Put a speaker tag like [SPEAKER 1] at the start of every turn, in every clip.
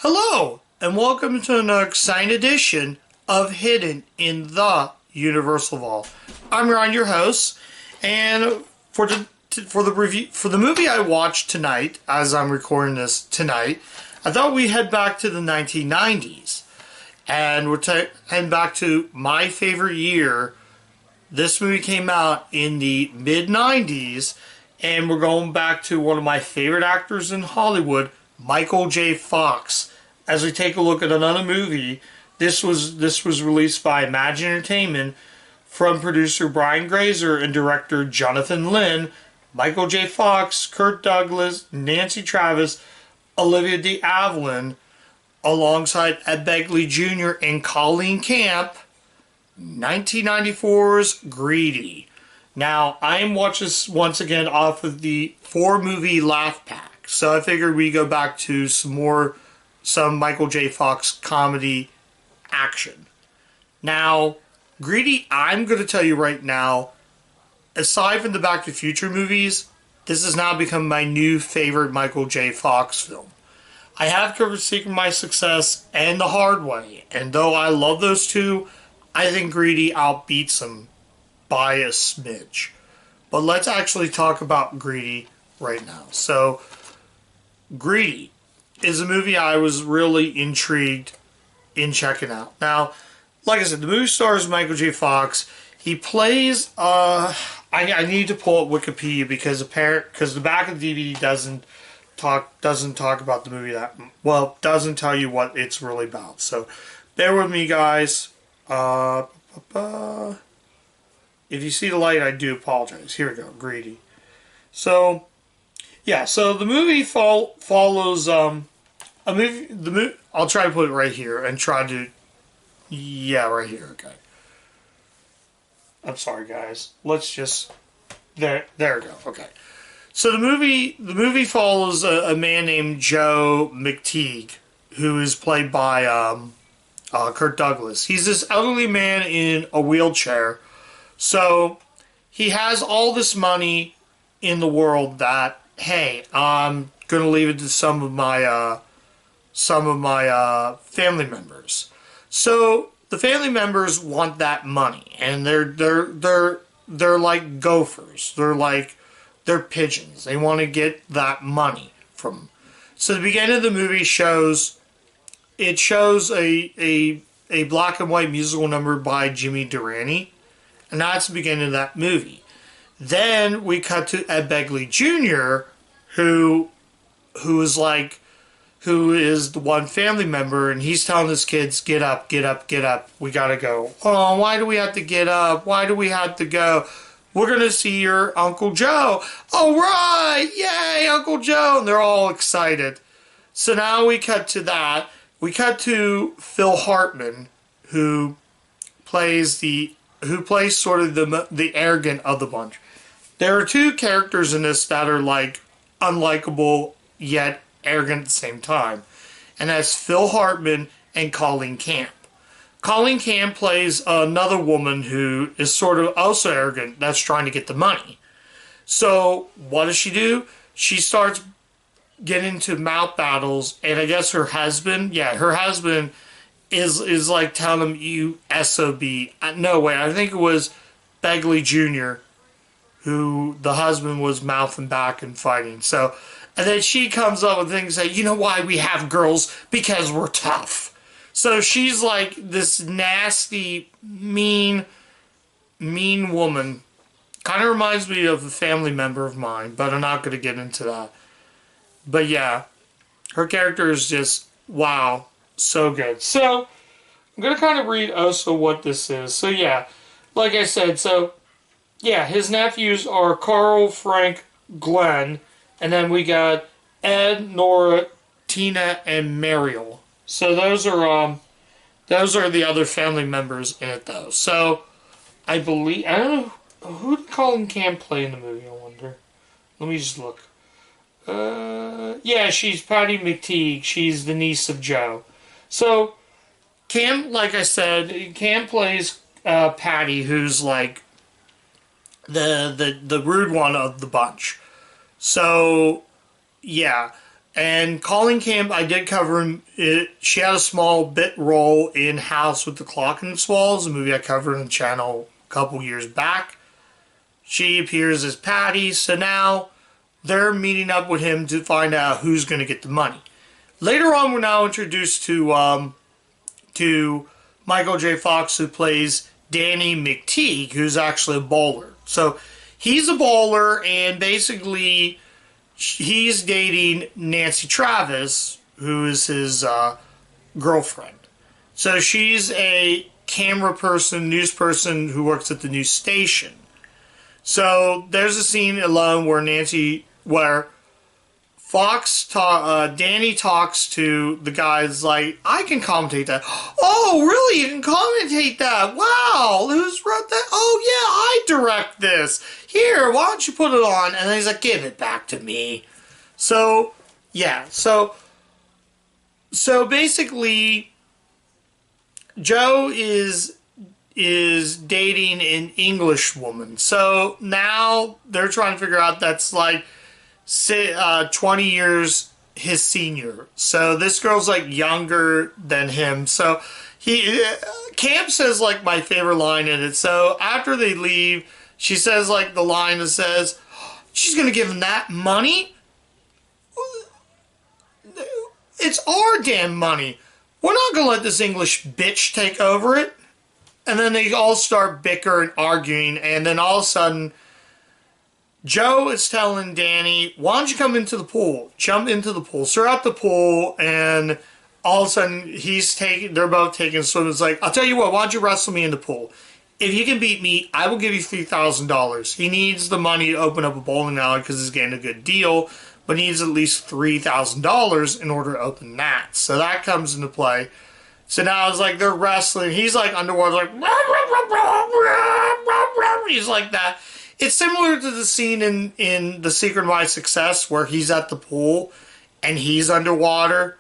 [SPEAKER 1] Hello, and welcome to an exciting edition of Hidden in the Universal Vault. I'm Ron, your host, and for the movie I watched tonight, as I'm recording this tonight, I thought we'd head back to the 1990s, and we're heading back to my favorite year. This movie came out in the mid 90s, and we're going back to one of my favorite actors in Hollywood, Michael J. Fox, as we take a look at another movie. This was released by Imagine Entertainment from producer Brian Grazer and director Jonathan Lynn. Michael J. Fox, Kirk Douglas, Nancy Travis, Olivia de Havilland, alongside Ed Begley Jr. and Colleen Camp. 1994's Greedy. Now, I am watching this once again off of the 4-movie Laugh Pack. So I figured we go back to some Michael J. Fox comedy action. Now, Greedy, I'm going to tell you right now, aside from the Back to the Future movies, this has now become my new favorite Michael J. Fox film. I have covered Secret of My Success and The Hard Way, and though I love those two, I think Greedy outbeats them by a smidge. But let's actually talk about Greedy right now. So, Greedy is a movie I was really intrigued in checking out. Now, like I said, the movie stars Michael J. Fox. He plays, I need to pull up Wikipedia because the back of the DVD doesn't talk about the movie doesn't tell you what it's really about. So, bear with me, guys. If you see the light, I do apologize. Here we go, Greedy. So, yeah, so the movie follows I'll try to put it right here and try to, yeah, right here, okay. I'm sorry, guys. Let's just, there we go, okay. So the movie follows a man named Joe McTeague, who is played by Kirk Douglas. He's this elderly man in a wheelchair. So he has all this money in the world that, hey, I'm gonna leave it to some of my family members. So the family members want that money, and they're like gophers. They're pigeons. They want to get that money from them. So the beginning of the movie shows a black and white musical number by Jimmy Durante, and that's the beginning of that movie. Then we cut to Ed Begley Jr., who is the one family member, and he's telling his kids, get up, get up, get up. We gotta go. Oh, why do we have to get up? Why do we have to go? We're gonna see your Uncle Joe. All right, yay, Uncle Joe. And they're all excited. So now we cut to that. We cut to Phil Hartman, who plays sort of the arrogant of the bunch. There are two characters in this that are like unlikable yet arrogant at the same time, and that's Phil Hartman and Colleen Camp. Colleen Camp plays another woman who is sort of also arrogant that's trying to get the money. So what does she do? She starts getting into mouth battles, and I guess her husband is like telling him, you SOB. No way, I think it was Begley Jr. who the husband was mouthing back and fighting. So, and then she comes up with things like, you know why we have girls? Because we're tough. So she's like this nasty, mean woman. Kind of reminds me of a family member of mine, but I'm not going to get into that. But yeah, her character is just, wow, so good. So, I'm going to kind of read also what this is. So yeah, like I said, so yeah, his nephews are Carl, Frank, Glenn, and then we got Ed, Nora, Tina, and Mariel. So those are the other family members in it, though. So I don't know who did Colleen Camp play in the movie. I wonder. Let me just look. Yeah, she's Patty McTeague. She's the niece of Joe. So Cam, like I said, Cam plays Patty, who's like the rude one of the bunch. So yeah, And Colleen Camp, I did cover him. She had a small bit role in House with the Clock and Its Walls, a movie I covered on the channel a couple years back. She appears as Patty, so now they're meeting up with him to find out who's going to get the money. Later on, we're now introduced to Michael J. Fox, who plays Danny McTeague, who's actually a bowler. So he's a bowler, and basically he's dating Nancy Travis, who is his girlfriend. So she's a camera person, news person who works at the news station. So there's a scene alone where Danny talks to the guys like, I can commentate that. Oh, really? You can commentate that? Wow, who's wrote that? Oh, yeah, I direct this. Here, why don't you put it on? And then he's like, give it back to me. So, yeah, so basically, Joe is dating an English woman. So now they're trying to figure out that's like 20 years his senior. So this girl's like younger than him. So Camp says like my favorite line in it. So after they leave, she says like the line that says, she's going to give him that money? It's our damn money. We're not going to let this English bitch take over it. And then they all start bickering, arguing, and then all of a sudden, Joe is telling Danny, why don't you come into the pool? Jump into the pool. So they're at the pool, and all of a sudden, they're both taking swims. It's like, I'll tell you what, why don't you wrestle me in the pool? If you can beat me, I will give you $3,000. He needs the money to open up a bowling alley because he's getting a good deal, but he needs at least $3,000 in order to open that. So that comes into play. So now it's like they're wrestling. He's like underwater, like he's like that. It's similar to the scene in The Secret of My Success where he's at the pool and he's underwater.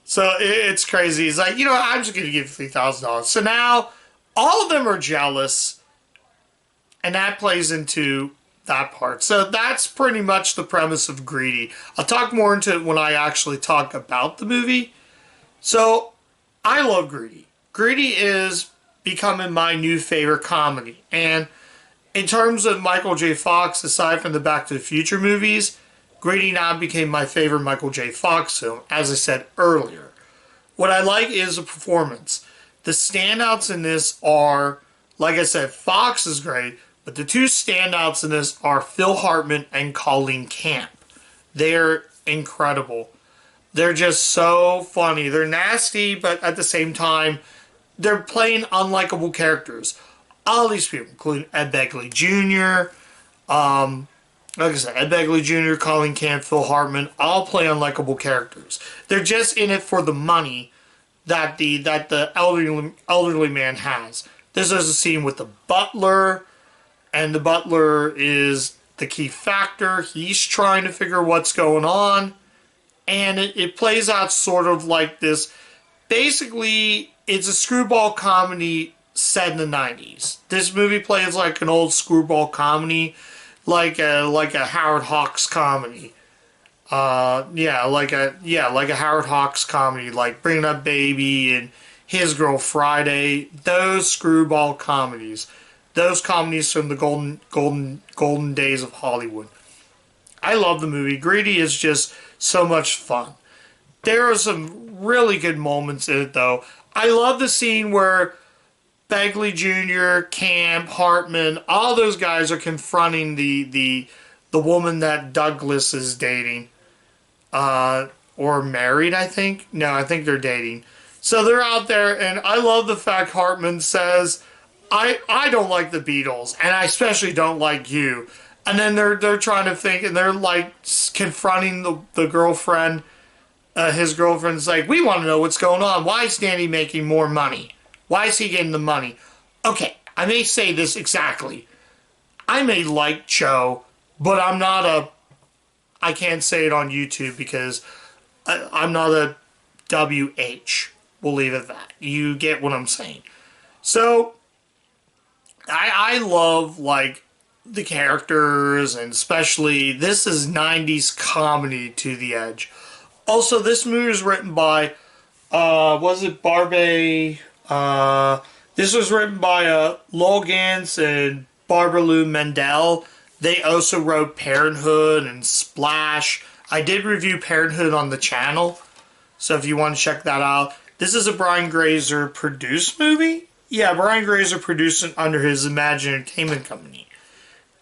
[SPEAKER 1] So it's crazy. He's like, I'm just going to give you $3,000. So now all of them are jealous, and that plays into that part. So that's pretty much the premise of Greedy. I'll talk more into it when I actually talk about the movie. So I love Greedy. Greedy is becoming my new favorite comedy. And in terms of Michael J. Fox, aside from the Back to the Future movies, Greedy now became my favorite Michael J. Fox film, as I said earlier. What I like is the performance. The standouts in this are, like I said, Fox is great, but the two standouts in this are Phil Hartman and Colleen Camp. They're incredible. They're just so funny. They're nasty, but at the same time, they're playing unlikable characters. All these people, including Ed Begley Jr., like I said, Ed Begley Jr., Colleen Camp, Phil Hartman, all play unlikable characters. They're just in it for the money that the elderly man has. There's a scene with the butler, and the butler is the key factor. He's trying to figure what's going on. And it plays out sort of like this. Basically, it's a screwball comedy set in the 90s. This movie plays like an old screwball comedy, like a Howard Hawks comedy. Like a Howard Hawks comedy, like Bringing Up Baby and His Girl Friday. Those screwball comedies. Those comedies from the golden days of Hollywood. I love the movie. Greedy is just so much fun. There are some really good moments in it, though. I love the scene where Begley Jr., Camp, Hartman, all those guys are confronting the woman that Douglas is dating. Or married, I think. No, I think they're dating. So they're out there, and I love the fact Hartman says, I don't like the Beatles, and I especially don't like you. And then they're trying to think, and they're like confronting the girlfriend. His girlfriend's like, we want to know what's going on. Why is Danny making more money? Why is he getting the money? Okay, I may say this exactly. I may like Joe, but I can't say it on YouTube because I'm not a WH. We'll leave it at that. You get what I'm saying. So, I love, like, the characters, and especially, this is 90s comedy to the edge. Also, this movie was written by, was it Barbie? This was written by Lowell Gans and Barbara Lou Mendel. They also wrote Parenthood and Splash. I did review Parenthood on the channel, so if you want to check that out. This is a Brian Grazer produced movie. Yeah, Brian Grazer produced it under his Imagine Entertainment Company.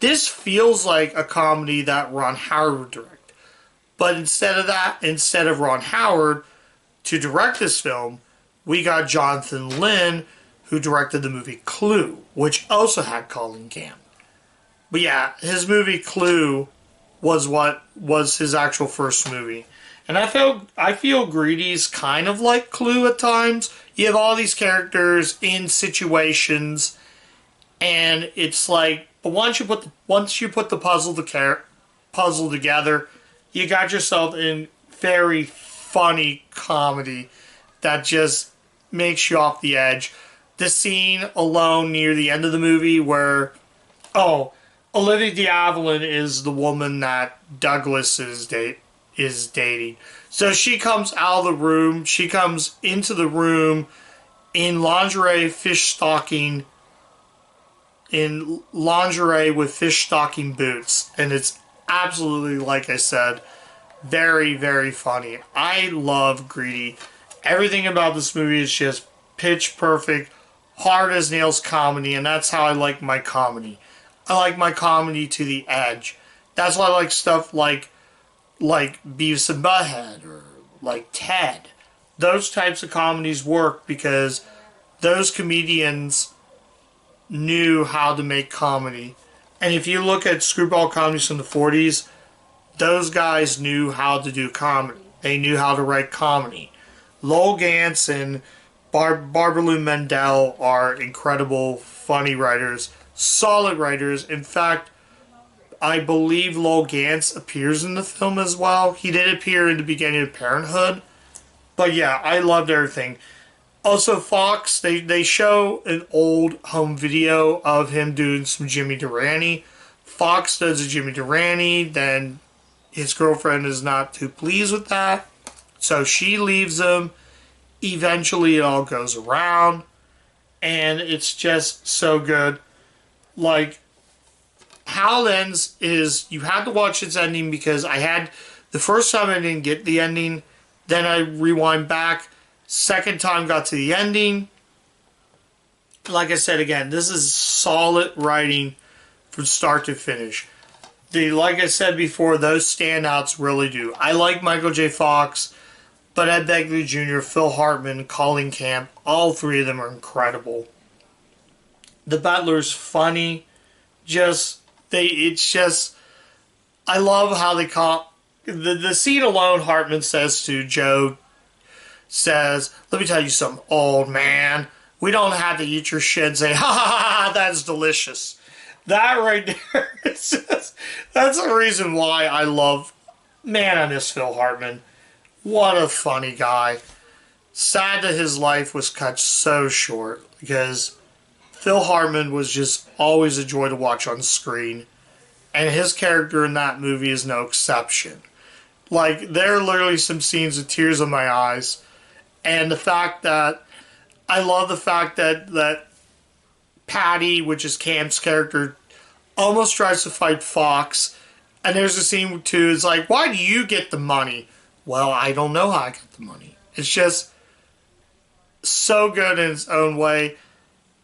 [SPEAKER 1] This feels like a comedy that Ron Howard would direct. But instead of Ron Howard to direct this film, we got Jonathan Lynn, who directed the movie Clue, which also had Colin Camp. But yeah, his movie Clue was his actual first movie. And I feel Greedy's kind of like Clue at times. You have all these characters in situations, and it's like, but once you put the puzzle together, you got yourself in very funny comedy that just makes you off the edge. The scene alone near the end of the movie where, Olivia d'Havilland is the woman that Douglas is dating. So she comes out of the room. She comes into the room in lingerie with fish stocking boots. And it's absolutely, like I said, very, very funny. I love Greedy. Everything about this movie is just pitch perfect, hard as nails comedy, and that's how I like my comedy. I like my comedy to the edge. That's why I like stuff like Beavis and Butthead or like Ted. Those types of comedies work because those comedians knew how to make comedy. And if you look at screwball comedies from the 40s, those guys knew how to do comedy. They knew how to write comedy. Lowell Gans and Barbara Lou Mendel are incredible, funny writers, solid writers. In fact, I believe Lowell Gans appears in the film as well. He did appear in the beginning of Parenthood. But yeah, I loved everything. Also, Fox, they show an old home video of him doing some Jimmy Durante. Fox does a Jimmy Durante, then his girlfriend is not too pleased with that. So she leaves him. Eventually, it all goes around. And it's just so good. Like, How It Ends is, you had to watch its ending because the first time I didn't get the ending. Then I rewind back. Second time got to the ending. Like I said again, this is solid writing from start to finish. Like I said before, those standouts really do. I like Michael J. Fox, but Ed Begley Jr., Phil Hartman, Colin Camp, all three of them are incredible. The Butler's funny. I love how they call the scene alone. Hartman says to Joe, let me tell you something, old man. We don't have to eat your shit and say, ha ha ha, that's delicious. That right there, that's the reason why I love, man, I miss Phil Hartman. What a funny guy. Sad that his life was cut so short because Phil Hartman was just always a joy to watch on screen. And his character in that movie is no exception. Like, there are literally some scenes with tears in my eyes. And I love the fact that Patty, which is Camp's character, almost tries to fight Fox. And there's a scene too, it's like, why do you get the money? Well, I don't know how I get the money. It's just so good in its own way.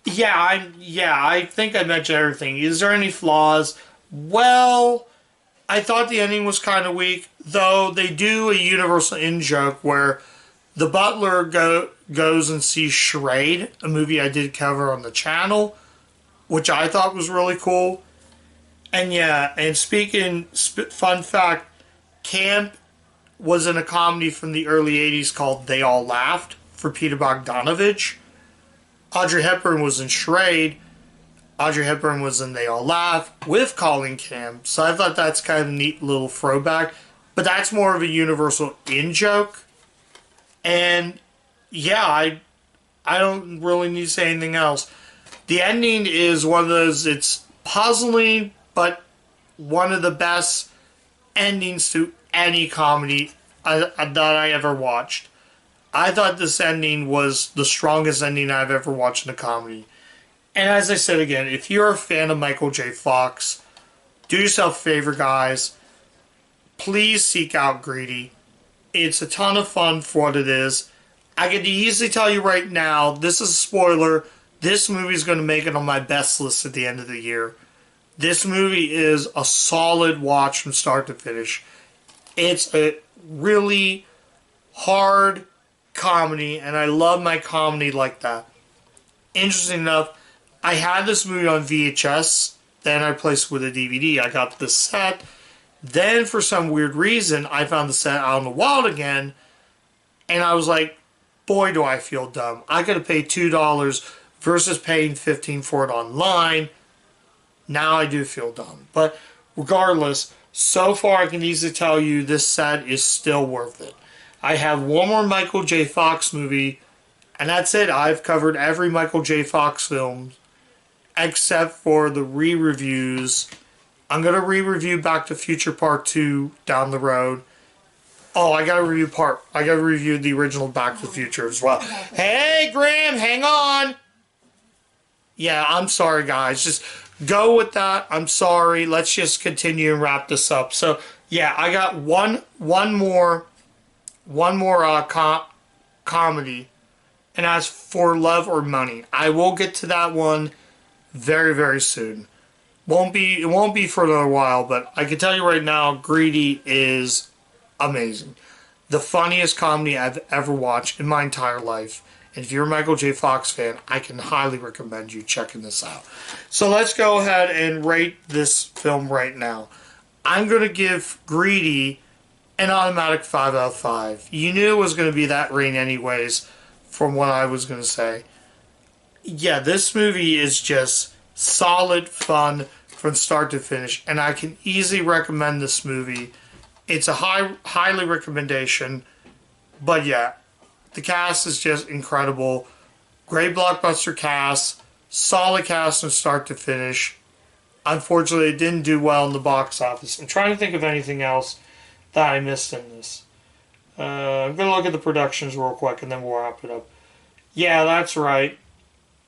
[SPEAKER 1] I think I mentioned everything. Is there any flaws? Well, I thought the ending was kind of weak, though they do a universal in-joke where the butler goes and sees Charade, a movie I did cover on the channel, which I thought was really cool. And yeah, and fun fact, Camp was in a comedy from the early 80s called They All Laughed for Peter Bogdanovich. Audrey Hepburn was in Charade. Audrey Hepburn was in They All Laugh with Colin Camp. So I thought that's kind of a neat little throwback. But that's more of a universal in-joke. And yeah, I don't really need to say anything else. The ending is one of those, it's puzzling, but one of the best endings to any comedy that I ever watched. I thought this ending was the strongest ending I've ever watched in a comedy. And as I said again, if you're a fan of Michael J. Fox, do yourself a favor, guys. Please seek out Greedy. It's a ton of fun for what it is. I can easily tell you right now, this is a spoiler, this movie is going to make it on my best list at the end of the year. This movie is a solid watch from start to finish. It's a really hard comedy, and I love my comedy like that. Interesting enough, I had this movie on VHS, then I replaced it with a DVD. I got the set. Then, for some weird reason, I found the set out in the wild again, and I was like, boy, do I feel dumb. I could have paid $2 versus paying $15 for it online. Now I do feel dumb. But regardless, so far I can easily tell you this set is still worth it. I have one more Michael J. Fox movie, and that's it. I've covered every Michael J. Fox film except for the re-reviews. I'm going to re-review Back to Future Part 2 down the road. Oh, I got to review the original Back to the Future as well. Hey, Graham, hang on. Yeah, I'm sorry, guys. Just go with that. I'm sorry. Let's just continue and wrap this up. So, yeah, I got one more comedy, and that's For Love or Money. I will get to that one very, very soon. It won't be for a little while, but I can tell you right now, Greedy is amazing. The funniest comedy I've ever watched in my entire life. And if you're a Michael J. Fox fan, I can highly recommend you checking this out. So let's go ahead and rate this film right now. I'm going to give Greedy an automatic 5 out of 5. You knew it was going to be that rating anyways, from what I was going to say. Yeah, this movie is just solid fun from start to finish, and I can easily recommend this movie. It's a highly recommendation, but yeah, the cast is just incredible. Great blockbuster cast, solid cast from start to finish. Unfortunately, it didn't do well in the box office. I'm trying to think of anything else that I missed in this. I'm going to look at the productions real quick, and then we'll wrap it up. Yeah, that's right.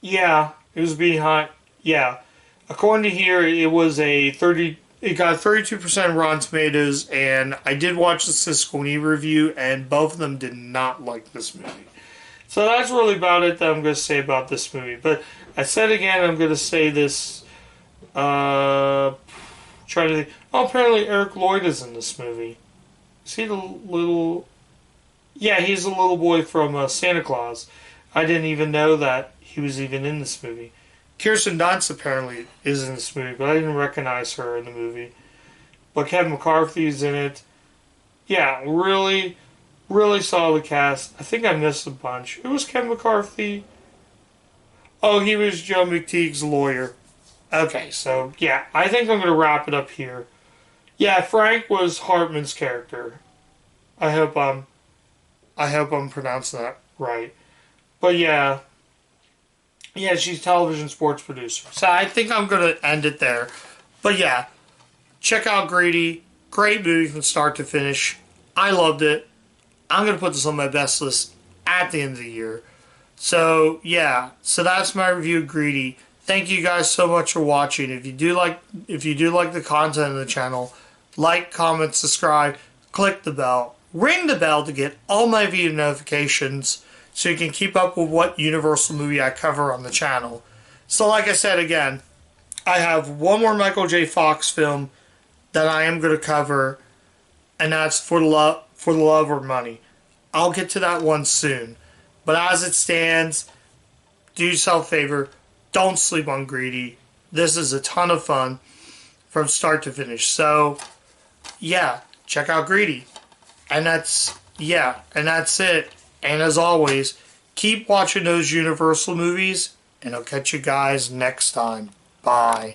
[SPEAKER 1] Yeah, it was behind. Yeah, according to here, it got 32% Rotten Tomatoes, and I did watch the Siskel and Ebert review, and both of them did not like this movie. So that's really about it that I'm going to say about this movie. But I said again, I'm going to say this. Trying to think. Oh, apparently Eric Lloyd is in this movie. Is he the little? Yeah, he's the little boy from Santa Claus. I didn't even know that he was even in this movie. Kirsten Dunst apparently is in this movie, but I didn't recognize her in the movie. But Kevin McCarthy's in it. Yeah, really, really solid cast. I think I missed a bunch. Who was Kevin McCarthy? Oh, he was Joe McTeague's lawyer. Okay, so yeah, I think I'm going to wrap it up here. Yeah, Frank was Hartman's character. I hope I'm pronouncing that right. But yeah, she's television sports producer. So I think I'm going to end it there. But yeah, check out Greedy. Great movie from start to finish. I loved it. I'm going to put this on my best list at the end of the year. So yeah, so that's my review of Greedy. Thank you guys so much for watching. If you do like the content of the channel, like, comment, subscribe, click the bell, ring the bell to get all my video notifications so you can keep up with what Universal movie I cover on the channel. So like I said again, I have one more Michael J. Fox film that I am going to cover, and that's For the Love or Money. I'll get to that one soon. But as it stands, do yourself a favor, don't sleep on Greedy. This is a ton of fun from start to finish. So, yeah, check out Greedy. And that's it. And as always, keep watching those Universal movies, and I'll catch you guys next time. Bye.